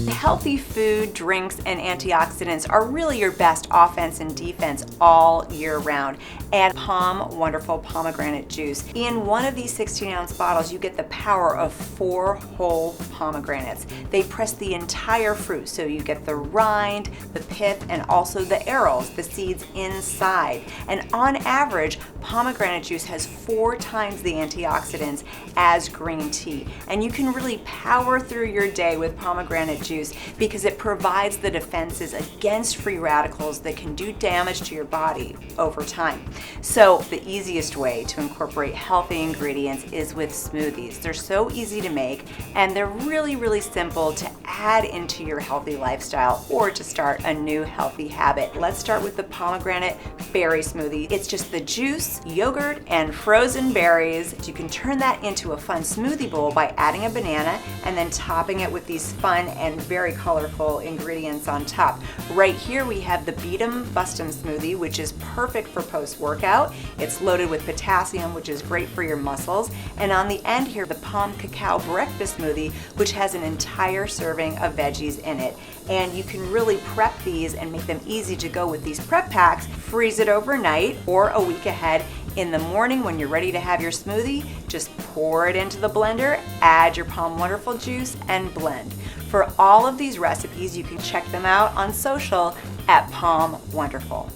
Healthy food, drinks, and antioxidants are really your best offense and defense all year round. And Pom Wonderful pomegranate juice. In one of these 16-ounce bottles, you get the power of 4 whole pomegranates. They press the entire fruit, so you get the rind, the pith, and also the arils, the seeds inside. And on average, pomegranate juice has 4 times the antioxidants as green tea. And you can really power through your day with pomegranate juice because it provides the defenses against free radicals that can do damage to your body over time. So the easiest way to incorporate healthy ingredients is with smoothies. They're so easy to make, and they're really simple to add into your healthy lifestyle or to start a new healthy habit. Let's start with the Pomegranate-Berry smoothie. It's just the juice, yogurt, and frozen berries. You can turn that into a fun smoothie bowl by adding a banana and then topping it with these fun and very colorful ingredients on top. Right here we have the Beet'em smoothie, which is perfect for post-workout. It's loaded with potassium, which is great for your muscles. And on the end here, the Pomegranate-Cacao breakfast smoothie, which has an entire serving of veggies in it. And you can really prep these and make them easy to go with these prep packs. Freeze it overnight or a week ahead. In the morning when you're ready to have your smoothie, just pour it into the blender, add your Pom Wonderful juice, and blend. For all of these recipes, you can check them out on social at Pom Wonderful.